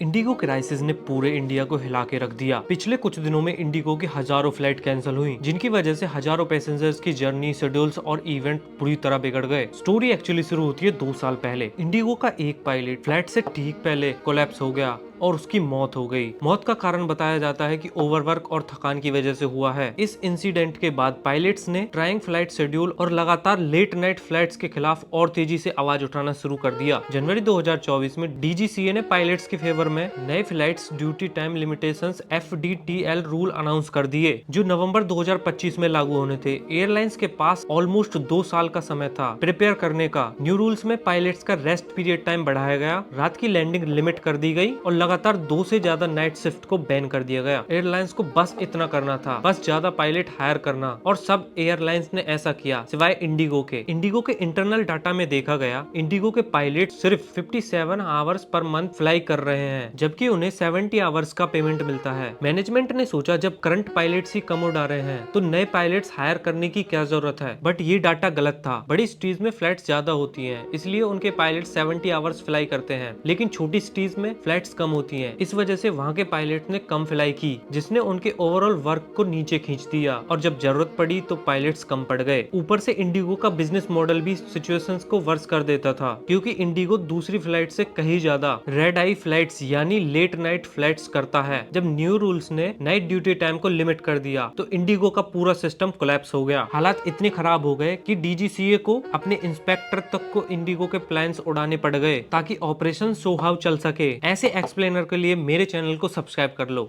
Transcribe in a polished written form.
Indigo crisis ने पूरे India को हिला के रख दिया। पिछले कुछ दिनों में इंडिगो की हजारों फ्लाइट कैंसिल हुई, जिनकी वजह से हजारों पैसेंजर्स की जर्नी, शेड्यूल्स और इवेंट पूरी तरह बिगड़ गए। स्टोरी एक्चुअली शुरू होती है 2 साल पहले। इंडिगो का एक पायलट फ्लाइट से ठीक पहले कोलैप्स हो गया और उसकी मौत हो गई। मौत का कारण बताया जाता है कि ओवरवर्क और थकान की वजह से हुआ है। इस इंसिडेंट के बाद पायलट्स ने ट्राइंग फ्लाइट शेड्यूल और लगातार लेट नाइट फ्लाइट्स के खिलाफ और तेजी से आवाज उठाना शुरू कर दिया। जनवरी 2024 में डीजीसीए ने पायलट्स के फेवर में नए flights duty time limitations (FDTL) rule announce कर दिए, जो नवंबर 2025 में लागू होने थे। एयरलाइंस के पास ऑलमोस्ट 2 साल का समय था प्रिपेयर करने का। न्यू रूल्स में पायलट्स का रेस्ट पीरियड टाइम बढ़ाया गया, रात की लैंडिंग लिमिट कर दी गई और लगातार 2 से ज्यादा नाइट शिफ्ट को बैन कर दिया गया। एयरलाइंस को बस इतना करना था, बस ज्यादा पायलट हायर करना, और सब एयरलाइंस ने ऐसा किया सिवाय इंडिगो के। इंडिगो के इंटरनल डाटा में देखा गया, इंडिगो के पायलट सिर्फ 57 आवर्स पर मंथ फ्लाई कर रहे हैं, जबकि उन्हें 70 आवर्स का पेमेंट मिलता है। मैनेजमेंट ने सोचा जब करंट पायलट्स ही कम उड़ा रहे हैं तो नए पायलट्स हायर करने की क्या जरूरत है, बट ये डाटा गलत था। बड़ी सिटीज में फ्लाइट्स ज्यादा होती हैं, इसलिए उनके पायलट 70 आवर्स फ्लाई करते हैं, लेकिन छोटी सिटीज में फ्लाइट्स कम होती हैं। इस वजह से वहाँ के पायलट ने कम फ्लाई की, जिसने उनके ओवरऑल वर्क को नीचे खींच दिया, और जब जरूरत पड़ी तो पायलट्स कम पड़ गए। ऊपर से इंडिगो का बिजनेस मॉडल भी सिचुएशंस को वर्स कर देता था, क्योंकि इंडिगो दूसरी फ्लाइट से कहीं ज्यादा रेड आई फ्लाइट्स यानी लेट नाइट फ्लाइट्स करता है। जब न्यू रूल्स ने नाइट ड्यूटी टाइम को लिमिट कर दिया तो इंडिगो का पूरा सिस्टम कोलैप्स हो गया। हालात इतने खराब हो गए कि डीजीसीए को अपने इंस्पेक्टर तक को इंडिगो के प्लान्स उड़ाने पड़ गए ताकि ऑपरेशन सोहाव चल सके। ऐसे एक्सप्लेनर के लिए मेरे चैनल को सब्सक्राइब कर लो।